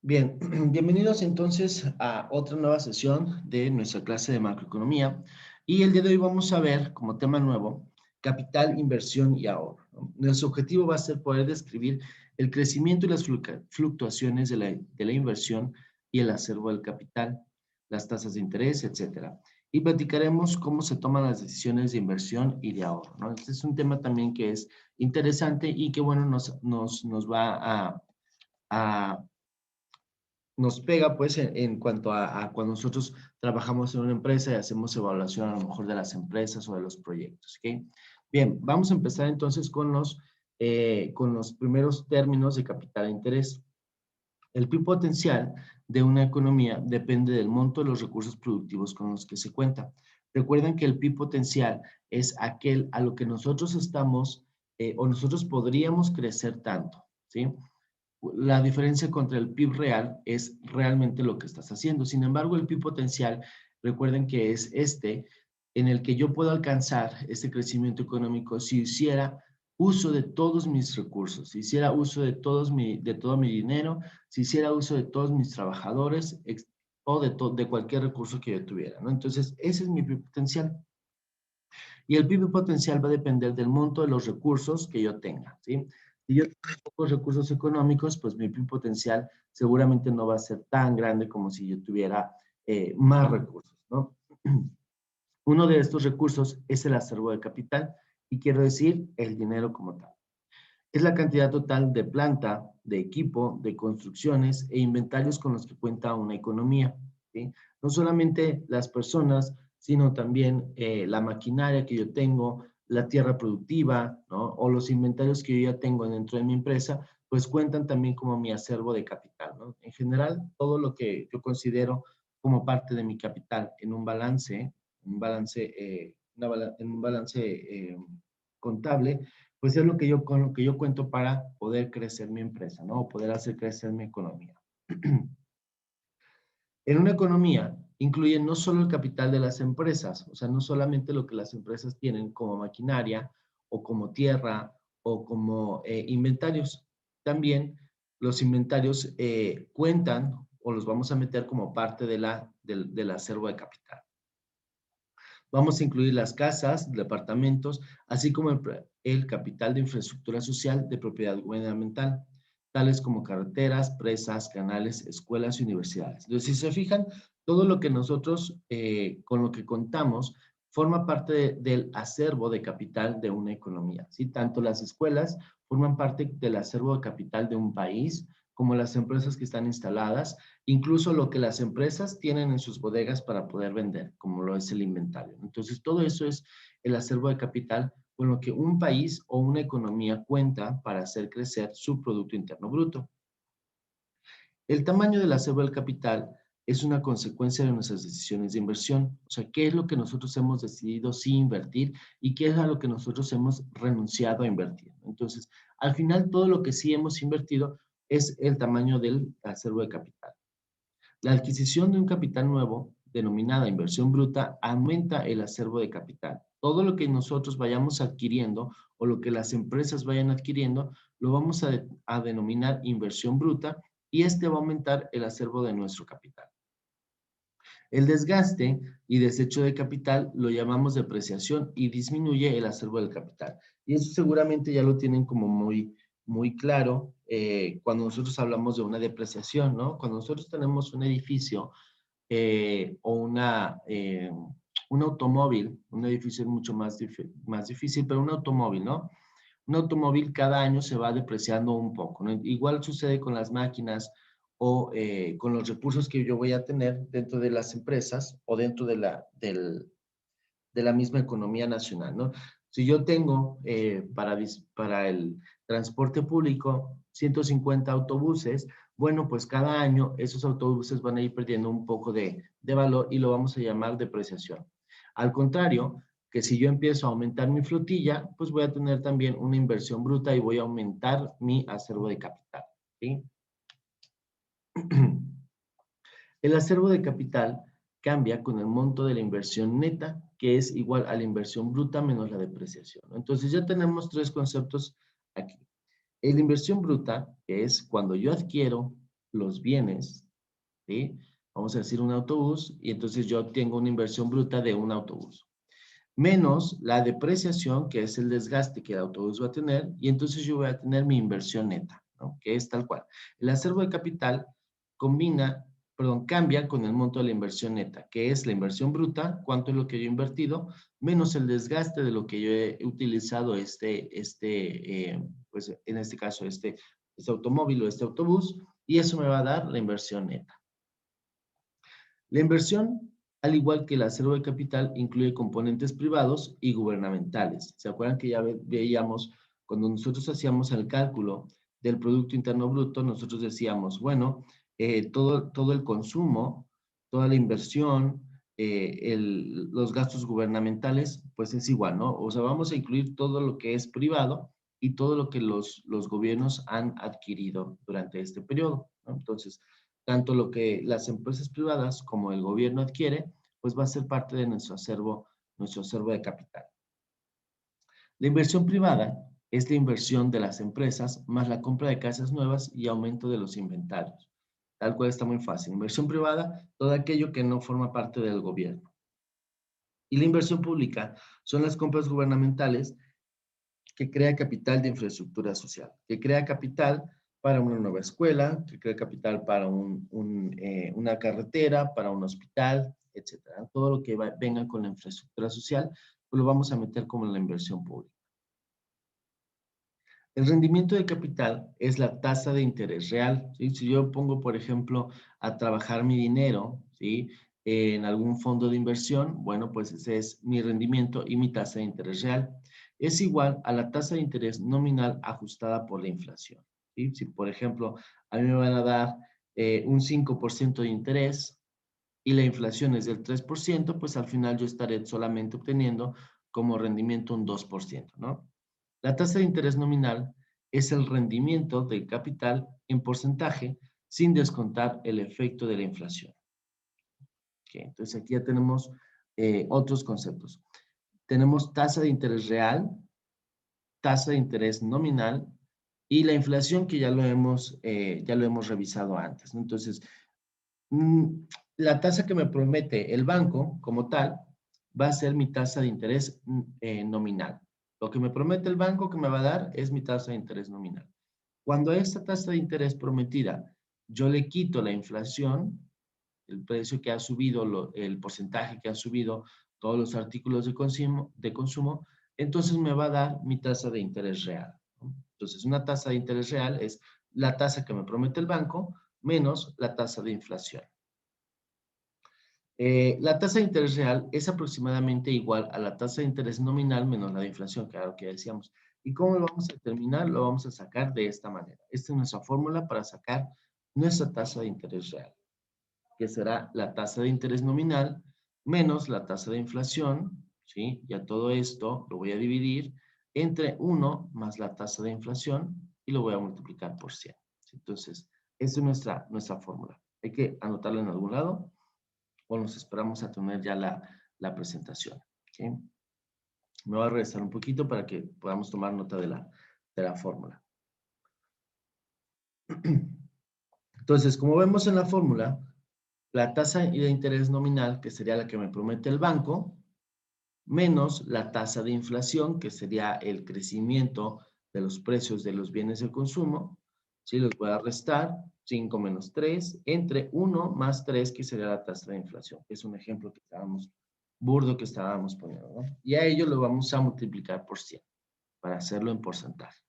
Bien, bienvenidos entonces a otra nueva sesión de nuestra clase de macroeconomía. Y el día de hoy vamos a ver como tema nuevo capital, inversión y ahorro, ¿no? Nuestro objetivo va a ser poder describir el crecimiento y las fluctuaciones de la inversión y el acervo del capital, las tasas de interés, etcétera. Y platicaremos cómo se toman las decisiones de inversión y de ahorro, ¿no? Este es un tema también que es interesante y que, bueno, nos va a nos pega pues en cuanto a cuando nosotros trabajamos en una empresa y hacemos evaluación a lo mejor de las empresas o de los proyectos, ¿ok? Bien, vamos a empezar entonces con los primeros términos de capital e interés. El PIB potencial de una economía depende del monto de los recursos productivos con los que se cuenta. Recuerden que el PIB potencial es aquel a lo que nosotros estamos o nosotros podríamos crecer tanto, ¿sí? La diferencia contra el PIB real es realmente lo que estás haciendo. Sin embargo, el PIB potencial, recuerden que es este en el que yo puedo alcanzar este crecimiento económico si hiciera uso de todos mis recursos, si hiciera uso de todo mi dinero, si hiciera uso de todos mis trabajadores o de cualquier recurso que yo tuviera, ¿no? Entonces, ese es mi PIB potencial. Y el PIB potencial va a depender del monto de los recursos que yo tenga, ¿sí? Si yo tengo pocos recursos económicos, pues mi PIB potencial seguramente no va a ser tan grande como si yo tuviera más recursos, ¿no? Uno de estos recursos es el acervo de capital y quiero decir el dinero como tal. Es la cantidad total de planta, de equipo, de construcciones e inventarios con los que cuenta una economía, ¿sí? No solamente las personas, sino también la maquinaria que yo tengo, la tierra productiva, ¿no? O los inventarios que yo ya tengo dentro de mi empresa, pues cuentan también como mi acervo de capital, ¿no? En general, todo lo que yo considero como parte de mi capital en en un balance contable, pues es lo que con lo que yo cuento para poder crecer mi empresa, ¿no? O poder hacer crecer mi economía. En una economía incluye no solo el capital de las empresas, o sea, no solamente lo que las empresas tienen como maquinaria o como tierra o como inventarios, también los inventarios cuentan o los vamos a meter como parte del acervo de capital. Vamos a incluir las casas, departamentos, así como el capital de infraestructura social de propiedad gubernamental, tales como carreteras, presas, canales, escuelas y universidades. Entonces, si se fijan, todo lo que nosotros, con lo que contamos, forma parte del acervo de capital de una economía, ¿sí? Tanto las escuelas forman parte del acervo de capital de un país, como las empresas que están instaladas, incluso lo que las empresas tienen en sus bodegas para poder vender, como lo es el inventario. Entonces, todo eso es el acervo de capital con lo que un país o una economía cuenta para hacer crecer su Producto Interno Bruto. El tamaño del acervo del capital es una consecuencia de nuestras decisiones de inversión. O sea, qué es lo que nosotros hemos decidido sí invertir y qué es a lo que nosotros hemos renunciado a invertir. Entonces, al final, todo lo que sí hemos invertido es el tamaño del acervo de capital. La adquisición de un capital nuevo, denominada inversión bruta, aumenta el acervo de capital. Todo lo que nosotros vayamos adquiriendo o lo que las empresas vayan adquiriendo, lo vamos a denominar inversión bruta y este va a aumentar el acervo de nuestro capital. El desgaste y desecho de capital lo llamamos depreciación y disminuye el acervo del capital. Y eso seguramente ya lo tienen como muy claro cuando nosotros hablamos de una depreciación, ¿no? Cuando nosotros tenemos un edificio o un automóvil, un edificio es mucho más difícil, pero un automóvil, ¿no? Un automóvil cada año se va depreciando un poco, ¿no? Igual sucede con las máquinas o con los recursos que yo voy a tener dentro de las empresas o dentro de la misma economía nacional, ¿no? Si yo tengo para el transporte público 150 autobuses, bueno, pues cada año esos autobuses van a ir perdiendo un poco de valor y lo vamos a llamar depreciación. Al contrario, que si yo empiezo a aumentar mi flotilla, pues voy a tener también una inversión bruta y voy a aumentar mi acervo de capital, ¿sí? El acervo de capital cambia con el monto de la inversión neta, que es igual a la inversión bruta menos la depreciación. Entonces ya tenemos tres conceptos aquí. La inversión bruta, que es cuando yo adquiero los bienes, ¿sí? Vamos a decir un autobús, y entonces yo tengo una inversión bruta de un autobús, menos la depreciación, que es el desgaste que el autobús va a tener, y entonces yo voy a tener mi inversión neta, ¿no? Que es tal cual. El acervo de capital cambia con el monto de la inversión neta, que es la inversión bruta, cuánto es lo que yo he invertido, menos el desgaste de lo que yo he utilizado pues en este caso, este automóvil o este autobús, y eso me va a dar la inversión neta. La inversión, al igual que el acervo de capital, incluye componentes privados y gubernamentales. ¿Se acuerdan que ya veíamos cuando nosotros hacíamos el cálculo del Producto Interno Bruto, nosotros decíamos, bueno, todo el consumo, toda la inversión, los gastos gubernamentales, pues es igual, ¿no? O sea, vamos a incluir todo lo que es privado y todo lo que los gobiernos han adquirido durante este periodo, ¿no? Entonces, tanto lo que las empresas privadas como el gobierno adquiere, pues va a ser parte de nuestro acervo de capital. La inversión privada es la inversión de las empresas más la compra de casas nuevas y aumento de los inventarios. Tal cual está muy fácil. Inversión privada, todo aquello que no forma parte del gobierno. Y la inversión pública son las compras gubernamentales que crea capital de infraestructura social, que crea capital para una nueva escuela, que crea capital para una carretera, para un hospital, etcétera. Todo lo que venga con la infraestructura social, pues lo vamos a meter como en la inversión pública. El rendimiento de capital es la tasa de interés real, ¿sí? Si yo pongo, por ejemplo, a trabajar mi dinero, ¿sí? En algún fondo de inversión, bueno, pues ese es mi rendimiento y mi tasa de interés real. Es igual a la tasa de interés nominal ajustada por la inflación, ¿sí? Si, por ejemplo, a mí me van a dar un 5% de interés y la inflación es del 3%, pues al final yo estaré solamente obteniendo como rendimiento un 2%, ¿no? La tasa de interés nominal es el rendimiento del capital en porcentaje sin descontar el efecto de la inflación. Okay, entonces aquí ya tenemos otros conceptos. Tenemos tasa de interés real, tasa de interés nominal y la inflación que ya lo hemos revisado antes, ¿no? Entonces, mm, la tasa que me promete el banco como tal va a ser mi tasa de interés nominal. Lo que me promete el banco que me va a dar es mi tasa de interés nominal. Cuando a esta tasa de interés prometida yo le quito la inflación, el precio que ha subido, el porcentaje que ha subido todos los artículos de consumo, entonces me va a dar mi tasa de interés real, ¿no? Entonces, una tasa de interés real es la tasa que me promete el banco menos la tasa de inflación. La tasa de interés real es aproximadamente igual a la tasa de interés nominal menos la de inflación, claro que ya decíamos. ¿Y cómo lo vamos a determinar? Lo vamos a sacar de esta manera. Esta es nuestra fórmula para sacar nuestra tasa de interés real, que será la tasa de interés nominal menos la tasa de inflación, ¿sí? Ya todo esto lo voy a dividir entre 1 más la tasa de inflación y lo voy a multiplicar por 100. Entonces, esa es nuestra fórmula. Hay que anotarla en algún lado o nos esperamos a tener ya la presentación. ¿Okay? Me voy a regresar un poquito para que podamos tomar nota de la fórmula. Entonces, como vemos en la fórmula, la tasa de interés nominal, que sería la que me promete el banco, menos la tasa de inflación, que sería el crecimiento de los precios de los bienes de consumo, ¿sí? Los voy a restar, 5 menos 3, entre 1 más 3, que sería la tasa de inflación. Es un ejemplo que burdo que estábamos poniendo, ¿no? Y a ello lo vamos a multiplicar por 100, para hacerlo en porcentaje.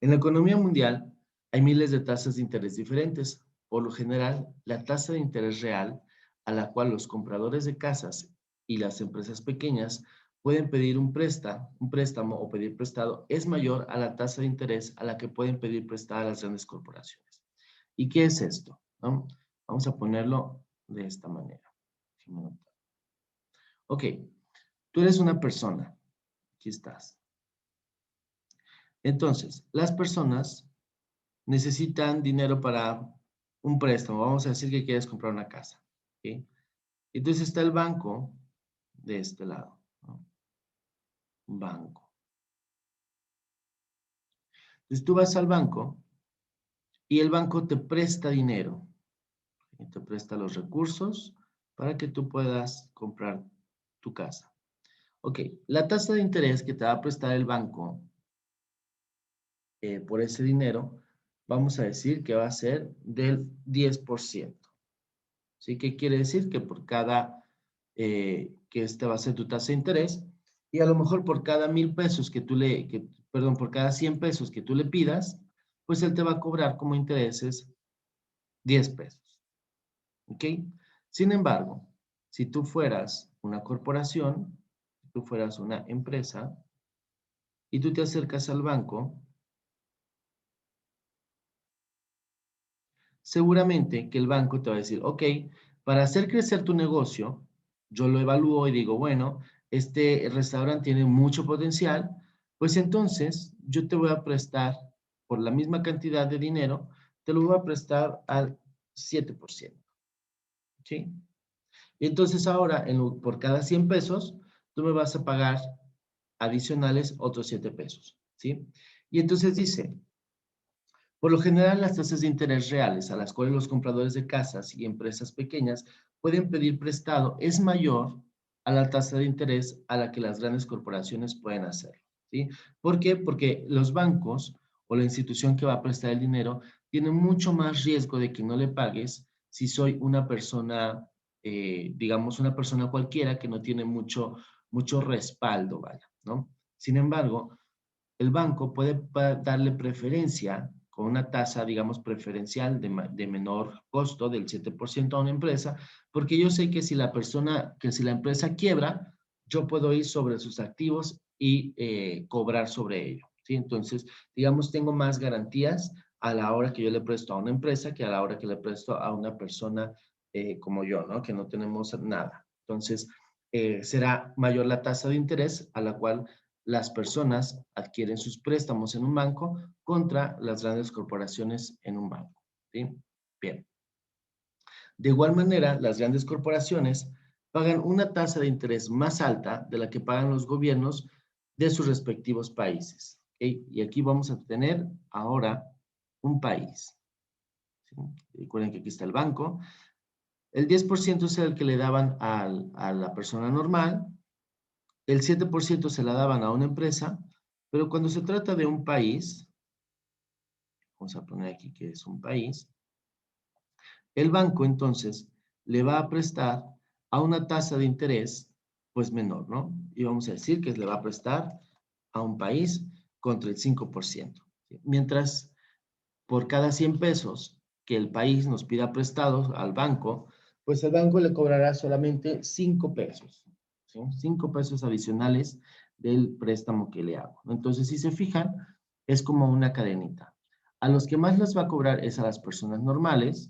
En la economía mundial hay miles de tasas de interés diferentes. Por lo general, la tasa de interés real a la cual los compradores de casas y las empresas pequeñas pueden pedir un préstamo o pedir prestado es mayor a la tasa de interés a la que pueden pedir prestada las grandes corporaciones. ¿Y qué es esto? ¿No? Vamos a ponerlo de esta manera. Ok, tú eres una persona. Aquí estás. Entonces, las personas necesitan dinero para un préstamo. Vamos a decir que quieres comprar una casa. ¿Sí? Entonces está el banco de este lado, ¿no? Banco. Entonces tú vas al banco y el banco te presta dinero, y te presta los recursos para que tú puedas comprar tu casa. Ok, la tasa de interés que te va a prestar el banco por ese dinero, vamos a decir que va a ser del 10%. ¿Sí? ¿Qué quiere decir? Que por cada, que esta va a ser tu tasa de interés, y a lo mejor por cada 1,000 pesos perdón, por cada 100 pesos que tú le pidas, pues él te va a cobrar como intereses 10 pesos. ¿Ok? Sin embargo, si tú fueras una corporación, si tú fueras una empresa, y tú te acercas al banco, seguramente que el banco te va a decir, ok, para hacer crecer tu negocio, yo lo evalúo y digo, bueno, este restaurante tiene mucho potencial, pues entonces yo te voy a prestar por la misma cantidad de dinero, te lo voy a prestar al 7%. ¿Sí? Y entonces ahora, por cada 100 pesos, tú me vas a pagar adicionales otros 7 pesos. ¿Sí? Y entonces dice, por lo general, las tasas de interés reales a las cuales los compradores de casas y empresas pequeñas pueden pedir prestado es mayor a la tasa de interés a la que las grandes corporaciones pueden hacerlo. ¿Sí? ¿Por qué? Porque los bancos o la institución que va a prestar el dinero tiene mucho más riesgo de que no le pagues si soy una persona, digamos, una persona cualquiera que no tiene mucho respaldo, ¿vale? ¿No? Sin embargo, el banco puede darle preferencia con una tasa, digamos, preferencial de menor costo del 7% a una empresa, porque yo sé que si la empresa quiebra, yo puedo ir sobre sus activos y cobrar sobre ello. ¿Sí? Entonces, digamos, tengo más garantías a la hora que yo le presto a una empresa que a la hora que le presto a una persona como yo, ¿no? Que no tenemos nada. Entonces, será mayor la tasa de interés a la cual las personas adquieren sus préstamos en un banco contra las grandes corporaciones en un banco. ¿Sí? Bien. De igual manera, las grandes corporaciones pagan una tasa de interés más alta de la que pagan los gobiernos de sus respectivos países. ¿Ok? Y aquí vamos a tener ahora un país. ¿Sí? Recuerden que aquí está el banco. El 10% es el que le daban a la persona normal, el 7% se la daban a una empresa, pero cuando se trata de un país, vamos a poner aquí que es un país, el banco entonces le va a prestar a una tasa de interés pues menor, ¿no? Y vamos a decir que le va a prestar a un país contra el 5%. ¿Sí? Mientras por cada 100 pesos que el país nos pida prestados al banco, pues el banco le cobrará solamente 5 pesos. ¿Sí? 5 pesos adicionales del préstamo que le hago. Entonces, si se fijan, es como una cadenita. A los que más les va a cobrar es a las personas normales,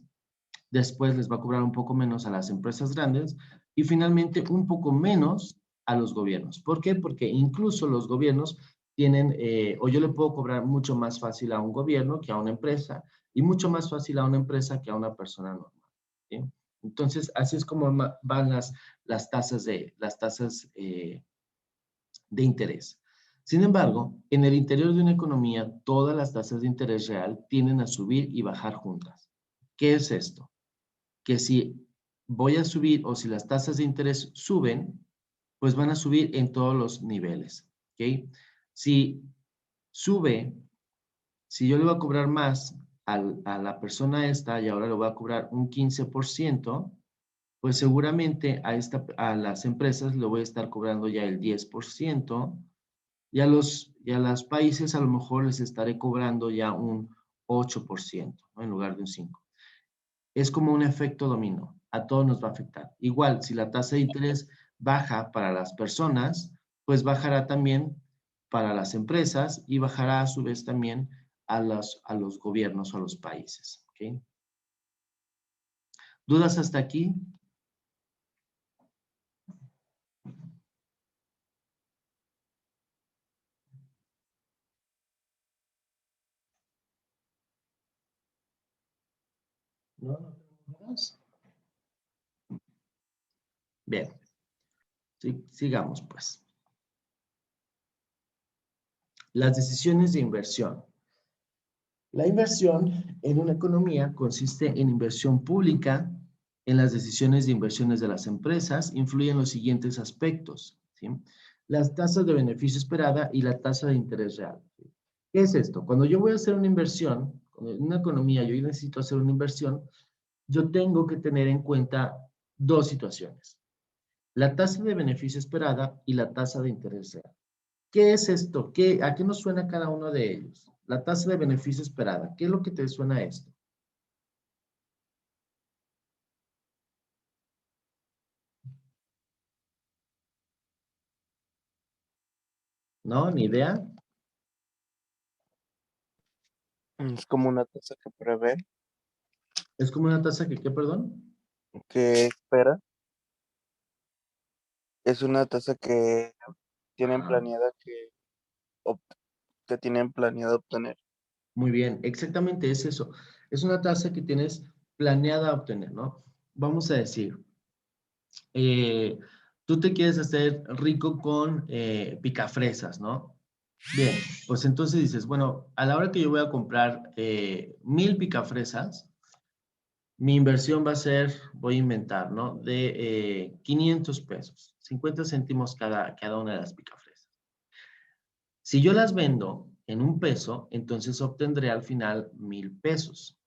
después les va a cobrar un poco menos a las empresas grandes y finalmente un poco menos a los gobiernos. ¿Por qué? Porque incluso los gobiernos tienen, o yo le puedo cobrar mucho más fácil a un gobierno que a una empresa y mucho más fácil a una empresa que a una persona normal. ¿Sí? Entonces, así es como van las tasas de interés. Sin embargo, en el interior de una economía, todas las tasas de interés real tienden a subir y bajar juntas. ¿Qué es esto? Que si voy a subir o si las tasas de interés suben, pues van a subir en todos los niveles. ¿Ok? Si sube, si yo le voy a cobrar más a la persona esta y ahora le voy a cobrar un 15%, pues seguramente a las empresas le voy a estar cobrando ya el 10% y a los países a lo mejor les estaré cobrando ya un 8%, ¿no? En lugar de un 5%. Es como un efecto dominó. A todos nos va a afectar. Igual, si la tasa de interés baja para las personas, pues bajará también para las empresas y bajará a su vez también a los gobiernos o a los países. ¿Okay? ¿Dudas hasta aquí? ¿No? ¿No tenemos dudas? Bien, sigamos pues. Las decisiones de inversión. La inversión en una economía consiste en inversión pública. En las decisiones de inversiones de las empresas influyen los siguientes aspectos, ¿sí? Las tasas de beneficio esperada y la tasa de interés real. ¿Qué es esto? Cuando yo voy a hacer una inversión, en una economía, yo necesito hacer una inversión, yo tengo que tener en cuenta dos situaciones. La tasa de beneficio esperada y la tasa de interés real. ¿Qué es esto? ¿A qué nos suena cada uno de ellos? La tasa de beneficio esperada. ¿Qué es lo que te suena a esto? ¿No? ¿Ni idea? Es como una tasa que prevé, Es como una tasa que, ¿qué, perdón? que espera. Es una tasa que tienen Ajá. planeada ob- que tienen planeado obtener. Muy bien, exactamente es eso. Es una tasa que tienes planeada obtener, ¿no? Vamos a decir, eh, tú te quieres hacer rico con picafresas, ¿no? Bien, pues entonces dices, bueno, a la hora que yo voy a comprar 1000 picafresas, mi inversión va a ser, voy a inventar, ¿no? De 500 pesos, 50 céntimos cada una de las picafresas. Si yo las vendo en 1 peso, entonces obtendré al final 1000 pesos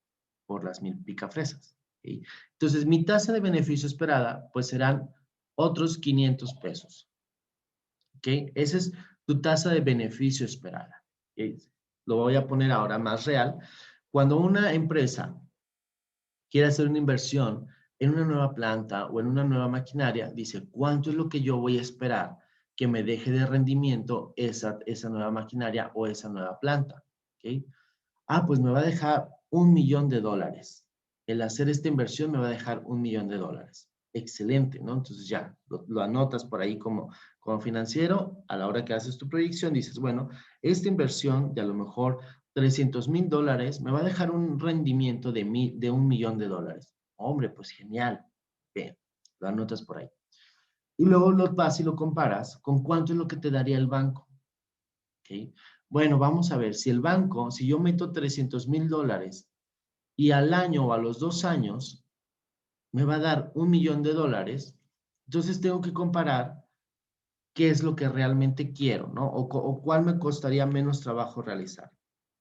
por las 1000 picafresas. ¿Ok? Entonces, mi tasa de beneficio esperada, pues serán otros 500 pesos. ¿Ok? Esa es tu tasa de beneficio esperada. ¿Ok? Lo voy a poner ahora más real. Cuando una empresa quiere hacer una inversión en una nueva planta o en una nueva maquinaria, dice, ¿cuánto es lo que yo voy a esperar que me deje de rendimiento esa nueva maquinaria o esa nueva planta? ¿Ok? Ah, pues me va a dejar $1.000.000. El hacer esta inversión me va a dejar $1.000.000. Excelente, ¿no? Entonces ya lo anotas por ahí como financiero. A la hora que haces tu proyección, dices, bueno, esta inversión de a lo mejor $300.000 me va a dejar un rendimiento de $1.000.000. Hombre, pues genial. Bien, lo anotas por ahí. Y luego lo vas y lo comparas con cuánto es lo que te daría el banco. ¿Ok? Bueno, vamos a ver, si el banco, si yo meto $300.000 y al año o a los 2 años me va a dar $1.000.000, entonces tengo que comparar qué es lo que realmente quiero, ¿no? O cuál me costaría menos trabajo realizar,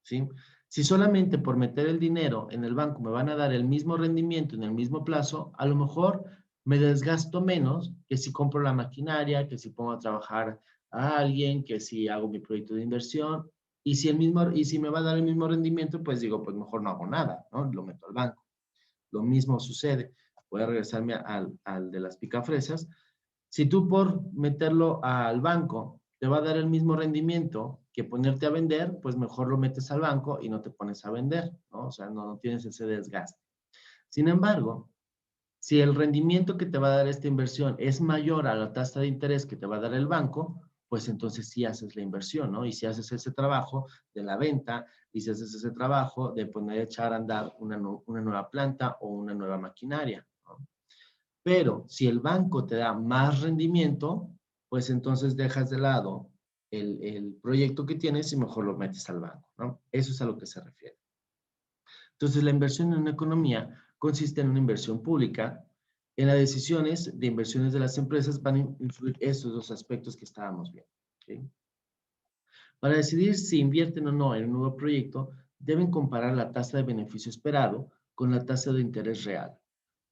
¿sí? Si solamente por meter el dinero en el banco me van a dar el mismo rendimiento en el mismo plazo, a lo mejor me desgasto menos que si compro la maquinaria, que si pongo a trabajar a alguien, que si hago mi proyecto de inversión, y si me va a dar el mismo rendimiento, pues digo, pues mejor no hago nada, ¿no? Lo meto al banco. Lo mismo sucede. Voy a regresarme al de las picafresas. Si tú por meterlo al banco te va a dar el mismo rendimiento que ponerte a vender, pues mejor lo metes al banco y no te pones a vender, ¿no? O sea, no tienes ese desgaste. Sin embargo, si el rendimiento que te va a dar esta inversión es mayor a la tasa de interés que te va a dar el banco, pues entonces sí haces la inversión, ¿no? Y si haces ese trabajo de la venta, y si haces ese trabajo de poner a echar a andar una nueva planta o una nueva maquinaria, ¿no? Pero si el banco te da más rendimiento, pues entonces dejas de lado el proyecto que tienes y mejor lo metes al banco, ¿no? Eso es a lo que se refiere. Entonces, la inversión en una economía consiste en una inversión pública. En las decisiones de inversiones de las empresas van a influir estos dos aspectos que estábamos viendo. ¿Ok? Para decidir si invierten o no en un nuevo proyecto, deben comparar la tasa de beneficio esperado con la tasa de interés real.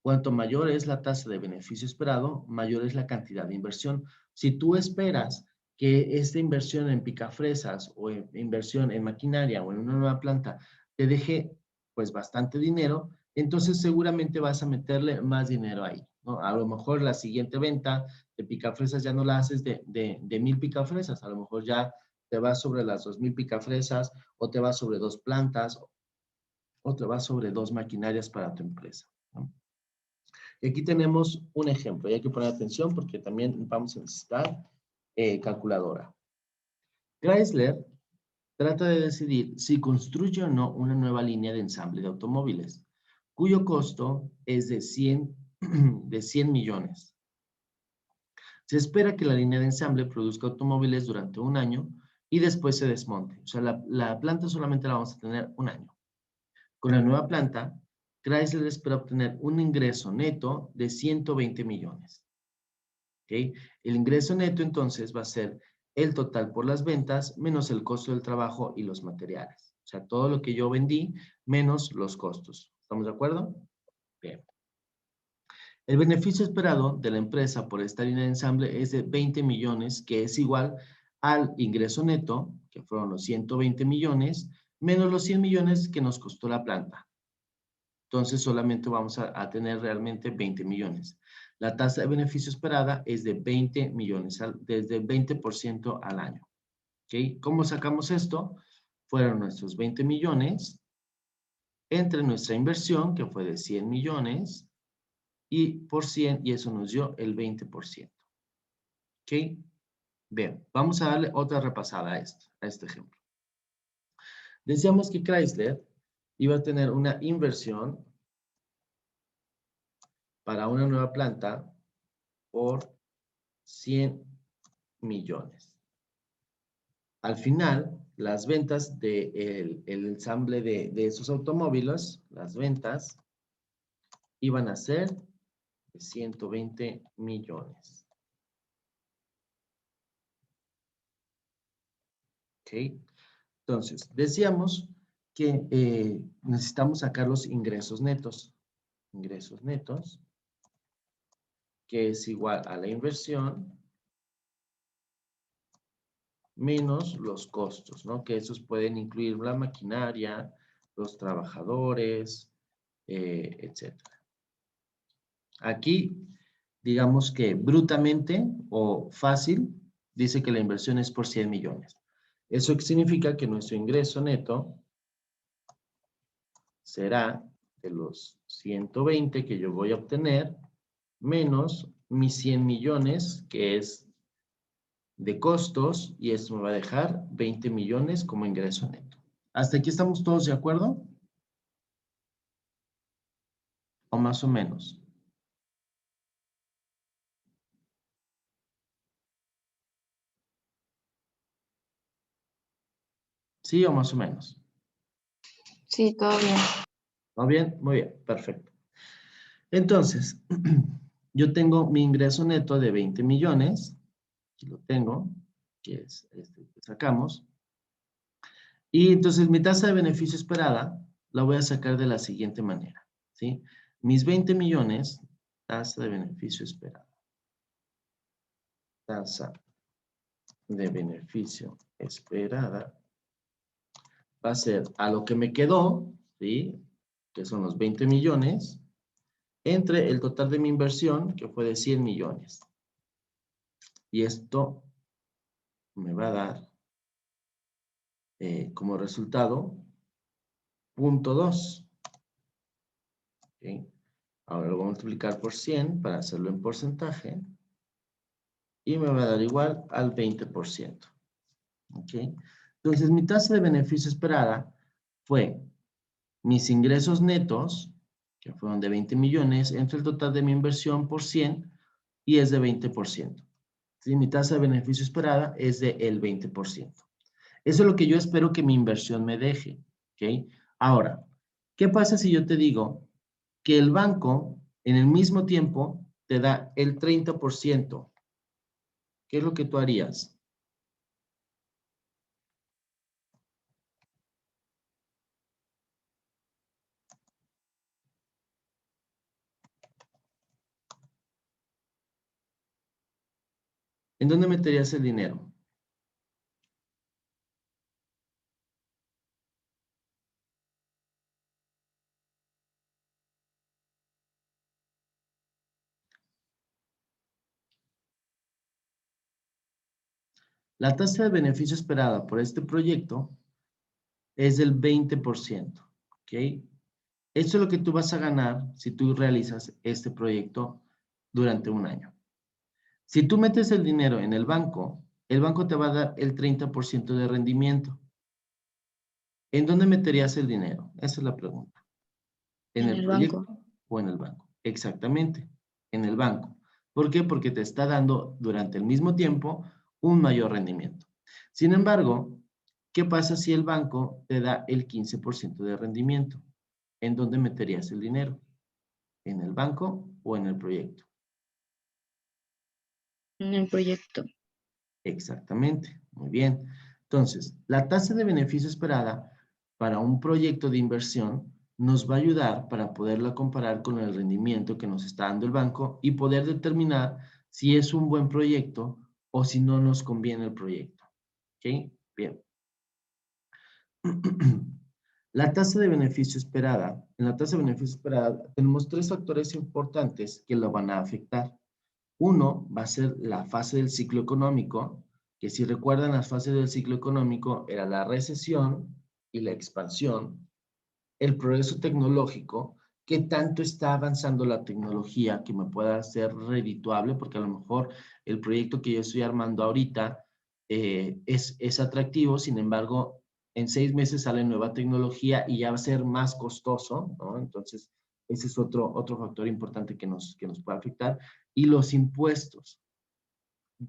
Cuanto mayor es la tasa de beneficio esperado, mayor es la cantidad de inversión. Si tú esperas que esta inversión en picafresas o inversión en maquinaria o en una nueva planta te deje pues bastante dinero, entonces seguramente vas a meterle más dinero ahí, ¿no? A lo mejor la siguiente venta de picafresas ya no la haces de 1000 picafresas, a lo mejor ya te vas sobre las 2000 picafresas o te vas sobre 2 plantas o te vas sobre 2 maquinarias para tu empresa, ¿no? Y aquí tenemos un ejemplo y hay que poner atención porque también vamos a necesitar calculadora. Chrysler trata de decidir si construye o no una nueva línea de ensamble de automóviles, cuyo costo es de 100 millones. Se espera que la línea de ensamble produzca automóviles durante un año y después se desmonte. O sea, la planta solamente la vamos a tener un año. Con la nueva planta, Chrysler espera obtener un ingreso neto de 120 millones. ¿Ok? El ingreso neto entonces va a ser el total por las ventas menos el costo del trabajo y los materiales. O sea, todo lo que yo vendí menos los costos. ¿Estamos de acuerdo? Bien. El beneficio esperado de la empresa por esta línea de ensamble es de 20 millones, que es igual al ingreso neto, que fueron los 120 millones, menos los 100 millones que nos costó la planta. Entonces, solamente vamos a tener realmente 20 millones. La tasa de beneficio esperada es de 20 millones, desde el 20% al año. ¿Ok? ¿Cómo sacamos esto? Fueron nuestros 20 millones entre nuestra inversión, que fue de 100 millones, y por 100, y eso nos dio el 20%. ¿Ok? Bien, vamos a darle otra repasada a este ejemplo. Decíamos que Chrysler iba a tener una inversión para una nueva planta por 100 millones. Al final, las ventas del ensamble de esos automóviles, las ventas, iban a ser de 120 millones. ¿Ok? Entonces, decíamos que necesitamos sacar los ingresos netos. Ingresos netos, que es igual a la inversión menos los costos, ¿no? Que esos pueden incluir la maquinaria, los trabajadores, etc. Aquí, digamos que brutamente o fácil, dice que la inversión es por 100 millones. Eso significa que nuestro ingreso neto será de los 120 que yo voy a obtener, menos mis 100 millones, que es de costos, y esto me va a dejar 20 millones como ingreso neto. ¿Hasta aquí estamos todos de acuerdo? ¿O más o menos? ¿Sí o más o menos? Sí, todo bien. ¿Todo bien? Muy bien, perfecto. Entonces, yo tengo mi ingreso neto de 20 millones, aquí lo tengo, que es este que sacamos, y entonces mi tasa de beneficio esperada la voy a sacar de la siguiente manera, ¿sí? Mis 20 millones, tasa de beneficio esperada. Tasa de beneficio esperada va a ser a lo que me quedó, ¿sí? Que son los 20 millones, entre el total de mi inversión, que fue de 100 millones. Y esto me va a dar como resultado 0.2. ¿Okay? Ahora lo voy a multiplicar por 100 para hacerlo en porcentaje. Y me va a dar igual al 20%. ¿Ok? Entonces, mi tasa de beneficio esperada fue mis ingresos netos, que fueron de 20 millones, entre el total de mi inversión por 100, y es de 20%. ¿Sí? Mi tasa de beneficio esperada es del 20%. Eso es lo que yo espero que mi inversión me deje. ¿Ok? Ahora, ¿qué pasa si yo te digo que el banco en el mismo tiempo te da el 30%? ¿Qué es lo que tú harías? ¿En dónde meterías el dinero? La tasa de beneficio esperada por este proyecto es del 20%. ¿Ok? Esto es lo que tú vas a ganar si tú realizas este proyecto durante un año. Si tú metes el dinero en el banco te va a dar el 30% de rendimiento. ¿En dónde meterías el dinero? Esa es la pregunta. ¿En En el el proyecto banco. o en el banco? Exactamente, en el banco. ¿Por qué? Porque te está dando durante el mismo tiempo un mayor rendimiento. Sin embargo, ¿qué pasa si el banco te da el 15% de rendimiento? ¿en dónde meterías el dinero? ¿En el banco o en el proyecto? En el proyecto. Exactamente, muy bien. Entonces, la tasa de beneficio esperada para un proyecto de inversión nos va a ayudar para poderla comparar con el rendimiento que nos está dando el banco y poder determinar si es un buen proyecto o si no nos conviene el proyecto. ¿Ok? Bien. La tasa de beneficio esperada. En la tasa de beneficio esperada tenemos 3 factores importantes que lo van a afectar. Uno va a ser la fase del ciclo económico, que si recuerdan las fases del ciclo económico era la recesión y la expansión, el progreso tecnológico, qué tanto está avanzando la tecnología que me pueda ser redituable, porque a lo mejor el proyecto que yo estoy armando ahorita es atractivo, sin embargo, en 6 meses sale nueva tecnología y ya va a ser más costoso, ¿no? Entonces, ese es otro factor importante que nos puede afectar. Y los impuestos.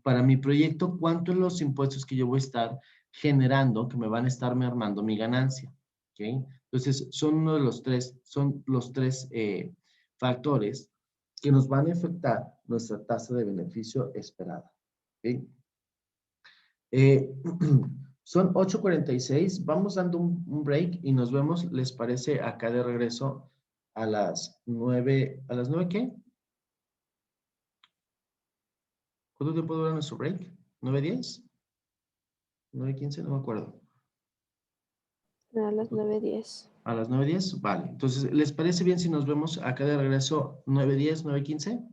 Para mi proyecto, ¿cuántos son los impuestos que yo voy a estar generando que me van a estar mermando mi ganancia? ¿Okay? Entonces, son los tres factores que nos van a afectar nuestra tasa de beneficio esperada. ¿Okay? Son 8:46. Vamos dando un break y nos vemos, ¿les parece? Acá de regreso a las 9. ¿A las 9 qué? ¿Cuánto tiempo dura nuestro break? ¿9:10? ¿9:15? No me acuerdo. A las 9:10. ¿A las 9:10? Vale. Entonces, ¿les parece bien si nos vemos acá de regreso 9:10, 9:15?